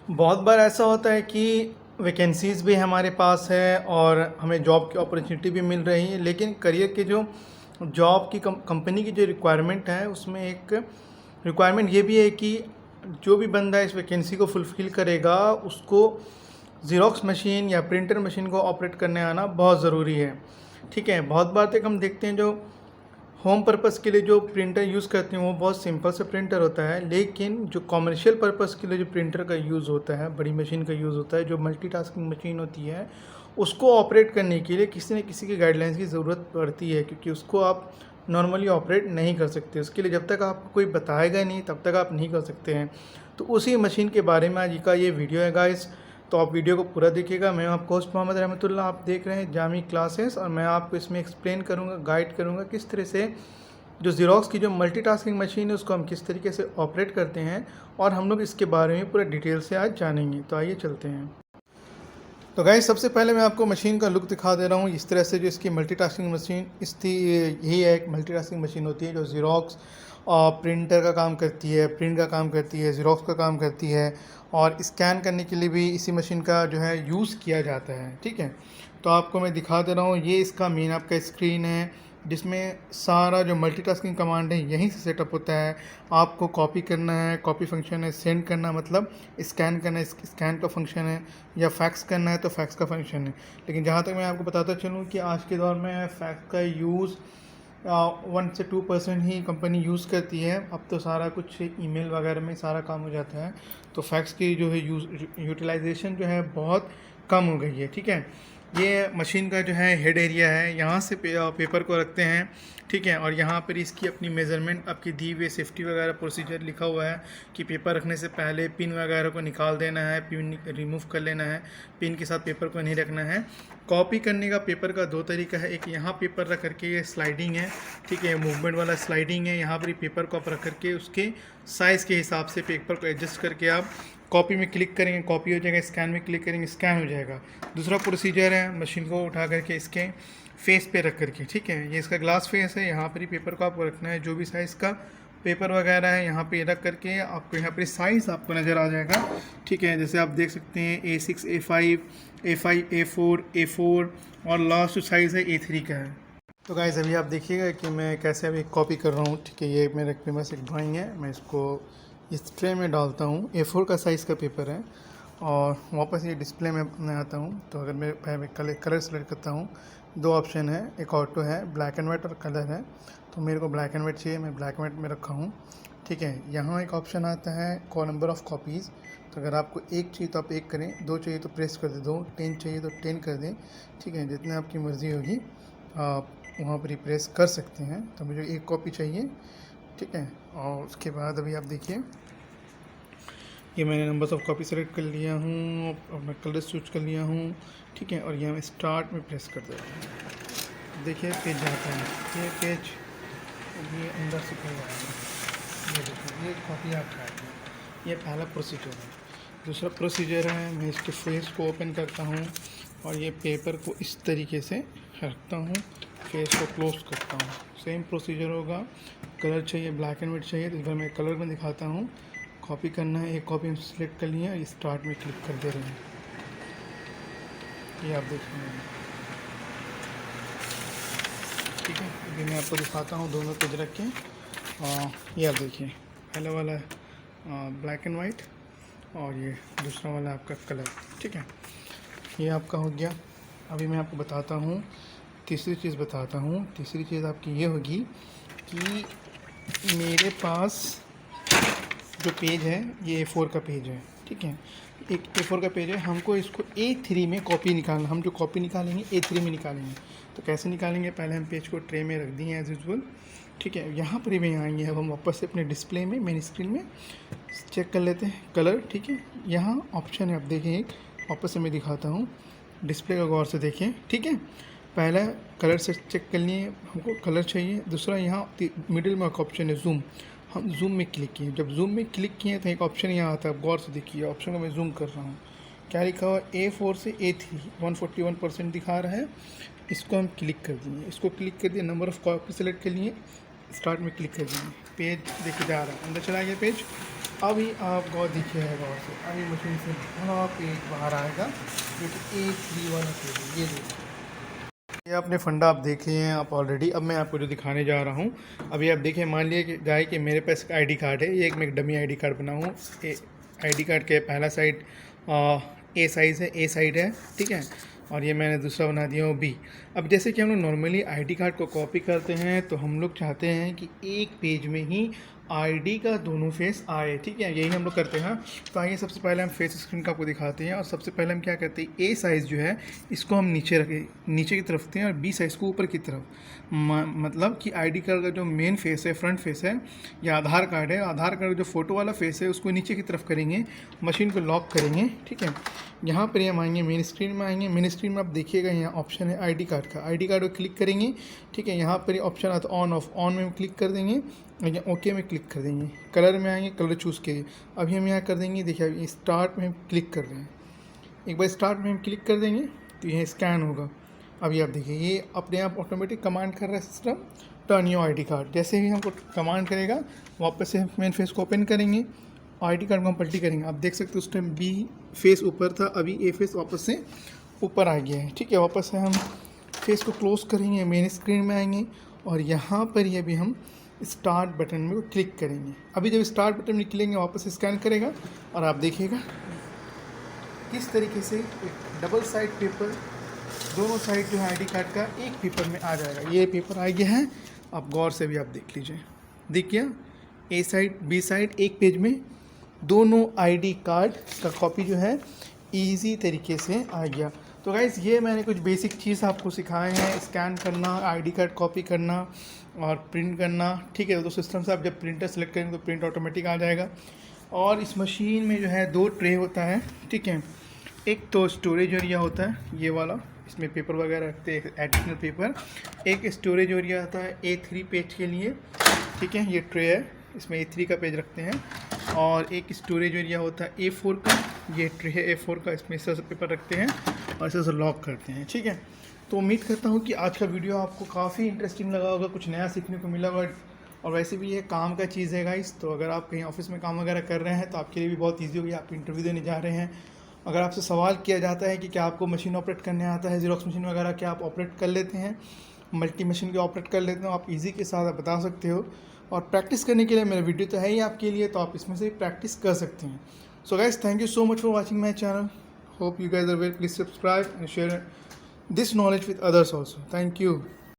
बहुत बार ऐसा होता है कि वैकेंसीज़ भी हमारे पास है और हमें जॉब की अपॉर्चुनिटी भी मिल रही है, लेकिन करियर के जो जॉब की कंपनी की जो रिक्वायरमेंट है उसमें एक रिक्वायरमेंट ये भी है कि जो भी बंदा इस वैकेंसी को फुलफ़िल करेगा उसको ज़ेरॉक्स मशीन या प्रिंटर मशीन को ऑपरेट करने आना बहुत ज़रूरी है। ठीक है, बहुत बार तक हम देखते हैं जो होम पर्पज़ के लिए जो प्रिंटर यूज़ करते हैं वो बहुत सिंपल सा प्रिंटर होता है, लेकिन जो कॉमर्शियल पर्पज़ के लिए जो प्रिंटर का यूज़ होता है, बड़ी मशीन का यूज़ होता है, जो मल्टीटास्किंग मशीन होती है, उसको ऑपरेट करने के लिए किसी न किसी की गाइडलाइंस की ज़रूरत पड़ती है, क्योंकि उसको आप नॉर्मली ऑपरेट नहीं कर सकते। उसके लिए जब तक आपको कोई बताएगा नहीं तब तक आप नहीं कर सकते हैं। तो उसी मशीन के बारे में आज का ये वीडियो है गाइस, तो आप वीडियो को पूरा देखिएगा। मैं आपका होस्ट मोहम्मद रहमतुल्लाह, आप देख रहे हैं जामी क्लासेस, और मैं आपको इसमें एक्सप्लेन करूँगा, गाइड करूँगा किस तरह से जो ज़ेरॉक्स की जो मल्टीटास्किंग मशीन है उसको हम किस तरीके से ऑपरेट करते हैं, और हम लोग इसके बारे में पूरा डिटेल से आज जानेंगे। तो आइए चलते हैं। तो गाइस सबसे पहले मैं आपको मशीन का लुक दिखा दे रहा हूँ। इस तरह से जो इसकी मल्टीटास्किंग मशीन यही है, एक मल्टीटास्किंग मशीन होती है जो ज़ेरॉक्स और प्रिंटर का काम करती है, प्रिंट का काम करती है, ज़ेरॉक्स का काम करती है, और स्कैन करने के लिए भी इसी मशीन का जो है यूज़ किया जाता है। ठीक है, तो आपको मैं दिखा दे रहा हूँ, ये इसका मेन आपका स्क्रीन है जिसमें सारा जो मल्टीटास्किंग कमांड है यहीं से सेटअप होता है। आपको कॉपी करना है, कॉपी फंक्शन है, सेंड करना मतलब स्कैन करना है, स्कैन का फंक्शन है, या फैक्स करना है तो फैक्स का फंक्शन है। लेकिन जहाँ तक मैं आपको बताता चलूँ कि आज के दौर में फैक्स का यूज़ 1 से 2% ही कंपनी यूज़ करती है। अब तो सारा कुछ ईमेल वगैरह में सारा काम हो जाता है, तो फैक्स की जो है यूटिलाइजेशन जो है बहुत कम हो गई है। ठीक है, ये मशीन का जो है हेड एरिया है, यहाँ से पेपर को रखते हैं। ठीक है, और यहाँ पर इसकी अपनी मेज़रमेंट, आपकी दी हुई सेफ्टी वगैरह प्रोसीजर लिखा हुआ है कि पेपर रखने से पहले पिन वगैरह को निकाल देना है, पिन रिमूव कर लेना है, पिन के साथ पेपर को नहीं रखना है। कॉपी करने का पेपर का 2 तरीका है, एक यहाँ पेपर रख करके ये स्लाइडिंग है। ठीक है, मूवमेंट वाला स्लाइडिंग है, यहाँ पर पेपर को आप रख करके उसके साइज़ के हिसाब से पेपर को एडजस्ट करके आप कॉपी में क्लिक करेंगे, कॉपी हो जाएगा, स्कैन में क्लिक करेंगे, स्कैन हो जाएगा। दूसरा प्रोसीजर है मशीन को उठा करके इसके फेस पे रख करके। ठीक है, ये इसका ग्लास फेस है, यहाँ पर ही पेपर को आपको रखना है, जो भी साइज़ का पेपर वगैरह है यहाँ पे रख करके आपको यहाँ पर साइज़ आपको नज़र आ जाएगा। ठीक है, जैसे आप देख सकते हैं A6, A5, A5, A4, A4, और लास्ट साइज़ है A3 का है। तो गाइस अभी आप देखिएगा कि मैं कैसे अभी कॉपी कर रहा हूँ। ठीक है, ये मेरे पास एक ड्राइंग है, मैं इसको इस ट्रे में डालता हूँ। A4 का साइज़ का पेपर है, और वापस ये डिस्प्ले में मैं आता हूँ। तो अगर मैं कलर सेलेक्ट करता हूँ, 2 ऑप्शन है, एक ऑटो है, ब्लैक एंड वाइट और कलर है। तो मेरे को ब्लैक एंड वाइट चाहिए, मैं ब्लैक एंड वाइट में रखा हूँ। ठीक है, यहाँ एक ऑप्शन आता है नंबर ऑफ़ कॉपीज़। तो अगर आपको 1 चाहिए तो आप 1 करें, 2 चाहिए तो प्रेस कर दें 2, 10 चाहिए तो 10 कर दें। ठीक है, जितनी आपकी मर्ज़ी होगी आप वहाँ पर ही प्रेस कर सकते हैं। तो मुझे 1 कॉपी चाहिए। ठीक है, और उसके बाद अभी आप देखिए ये मैंने नंबर्स ऑफ़ कॉपी सेलेक्ट कर लिया हूँ, और मैं कलर चूज कर लिया हूँ। ठीक है, और यहाँ मैं स्टार्ट में प्रेस कर देता हूँ। देखिए पेज जाता है, ये पेज ये अंदर से खुल जाएगा। ये देखिए, ये कॉपी आपका है। ये पहला प्रोसीजर है। दूसरा प्रोसीजर है, मैं इसके फेस को ओपन करता हूँ और ये पेपर को इस तरीके से रखता हूँ, फेस को क्लोज करता हूँ। सेम प्रोसीजर होगा। कलर चाहिए, ब्लैक एंड वाइट चाहिए, तो इधर मैं कलर में दिखाता हूँ। कॉपी करना है, एक कॉपी हम सिलेक्ट कर लिए, स्टार्ट में क्लिक कर दे रहे हैं। ये आप देख रहे हैं। ठीक है, अभी मैं आपको दिखाता हूँ दोनों पेज रख के। ये आप देखिए, पहला वाला ब्लैक एंड वाइट, और ये दूसरा वाला आपका कलर। ठीक है, ये आपका हो गया। अभी मैं आपको बताता हूँ, तीसरी चीज़ बताता हूँ। तीसरी चीज़ आपकी ये होगी कि मेरे पास जो पेज है ये A4 का पेज है। ठीक है, एक A4 का पेज है, हमको इसको A3 में कॉपी निकालना। हम जो कॉपी निकालेंगे A3 में निकालेंगे। तो कैसे निकालेंगे, पहले हम पेज को ट्रे में रख दिए एज़ यूजुअल। ठीक है, यहाँ पर भी आएंगे, अब हम वापस से अपने डिस्प्ले में मेन स्क्रीन में चेक कर लेते हैं कलर। ठीक है, यहाँ ऑप्शन है, आप देखें, एक वापस से मैं दिखाता हूँ, डिस्प्ले का गौर से देखें। ठीक है, पहला कलर से चेक कर लिए, हमको कलर चाहिए। दूसरा यहाँ मिडिल में एक ऑप्शन है जूम, हम जूम में क्लिक किए। जब जूम में क्लिक किए तो एक ऑप्शन यहाँ आता है, गौर से देखिए ऑप्शन को मैं जूम कर रहा हूँ। क्या लिखा हुआ, A4 से A3 141% दिखा रहा है। इसको हम क्लिक कर दिए, इसको क्लिक कर दिए, नंबर ऑफ़ कॉपी सेलेक्ट कर लिए, स्टार्ट में क्लिक कर दिए। पेज देखिए जा रहा है, अंदर चला गया पेज। अभी आप गौर देखिएगा गौर से, अभी मशीन से बड़ा पेज बाहर आएगा जो कि A3 वाला पेज है। ये देखिए, ये अपने फंडा आप देख लिए हैं आप ऑलरेडी। अब मैं आपको जो दिखाने जा रहा हूँ, अभी आप देखिए, मान लिया कि जाए कि मेरे पास एक आईडी कार्ड है, ये एक मैं डमी आईडी कार्ड बनाऊँ। आईडी कार्ड के पहला साइड ए साइज़ है, ए साइड है, ठीक है, और ये मैंने दूसरा बना दिया हूँ बी। अब जैसे कि हम लोग नॉर्मली आईडी कार्ड को कॉपी करते हैं, तो हम लोग चाहते हैं कि एक पेज में ही आईडी का दोनों फेस आए, ठीक है, यही हम लोग करते हैं। तो आइए सबसे पहले हम फेस स्क्रीन का आपको दिखाते हैं, और सबसे पहले हम क्या करते हैं, ए साइज़ जो है इसको हम नीचे रखें, नीचे की तरफ रखते हैं, और बी साइज़ को ऊपर की तरफ। मतलब कि आईडी कार्ड का जो मेन फेस है, फ्रंट फेस है, या आधार कार्ड है, आधार कार्ड जो फ़ोटो वाला फेस है उसको नीचे की तरफ करेंगे, मशीन को लॉक करेंगे, ठीक है। यहाँ पर हम आएंगे मेन स्क्रीन में, आएंगे मेन स्क्रीन में आप देखिएगा यहाँ ऑप्शन है आईडी कार्ड का, आईडी कार्ड को क्लिक करेंगे, ठीक है। यहाँ पर ऑप्शन आता है ऑन ऑफ, ऑन में क्लिक कर देंगे, ओके में क्लिक कर देंगे, कलर में आएंगे, कलर चूज़ कीजिए। अभी हम यहाँ कर देंगे, देखिए अभी स्टार्ट में हम क्लिक कर रहे हैं, एक बार स्टार्ट में हम क्लिक कर देंगे तो यह स्कैन होगा। अभी आप देखिए ये अपने आप ऑटोमेटिक कमांड कर रहा है system, turn your ID card. जैसे ही हमको कमांड करेगा वापस से मेन फेस को ओपन करेंगे, आईडी कार्ड को हम पलटी करेंगे। आप देख सकते हो उस टाइम बी फेस ऊपर था, अभी ए फेस वापस से ऊपर आ गया है, ठीक है। वापस से हम फेस को क्लोज करेंगे, मेन स्क्रीन में आएंगे, और यहाँ पर ये भी हम स्टार्ट बटन में क्लिक करेंगे। अभी जब स्टार्ट बटन में क्लिक वापस स्कैन करेगा, और आप देखिएगा किस तरीके से एक डबल साइड पेपर, दोनों साइड जो है आईडी कार्ड का एक पेपर में आ जाएगा। ये पेपर आ गया है, आप गौर से भी आप देख लीजिए, देखिए ए साइड बी साइड एक पेज में दोनों आईडी कार्ड का कॉपी जो है इजी तरीके से आ गया। तो गाइज़ ये मैंने कुछ बेसिक चीज़ आपको सिखाए हैं, स्कैन करना, आईडी कार्ड कॉपी करना और प्रिंट करना, ठीक है। तो सिस्टम से आप जब प्रिंटर सेलेक्ट करेंगे तो प्रिंट ऑटोमेटिक आ जाएगा। और इस मशीन में जो है 2 ट्रे होता है, ठीक है। एक तो स्टोरेज एरिया होता है ये वाला, इसमें पेपर वगैरह रखते हैं, एडिशनल पेपर। एक स्टोरेज एरिया आता है A3 पेज के लिए, ठीक है, ये ट्रे है, इसमें A3 का पेज रखते हैं। और एक स्टोरेज एरिया होता है A4 का, ये ट्रे है A4 का, इसमें इस पेपर रखते हैं और इसे लॉक करते हैं, ठीक है। तो उम्मीद करता हूँ कि आज का वीडियो आपको काफ़ी इंटरेस्टिंग लगा होगा, कुछ नया सीखने को मिला होगा। और वैसे भी ये काम का चीज़ है गाइस, तो अगर आप कहीं ऑफिस में काम वगैरह कर रहे हैं तो आपके लिए भी बहुत ईजी होगी, आप इंटरव्यू देने जा रहे हैं। अगर आपसे सवाल किया जाता है कि क्या आपको मशीन ऑपरेट करने आता है, ज़ेरॉक्स मशीन वगैरह क्या आप ऑपरेट कर लेते हैं, मल्टी मशीन के ऑपरेट कर लेते हो, आप इजी के साथ आप बता सकते हो। और प्रैक्टिस करने के लिए मेरा वीडियो तो है ही आपके लिए, तो आप इसमें से प्रैक्टिस कर सकते हैं। So guys, thank you so much for watching my channel. Hope you guys are well. Please subscribe and share this knowledge with others also. Thank you.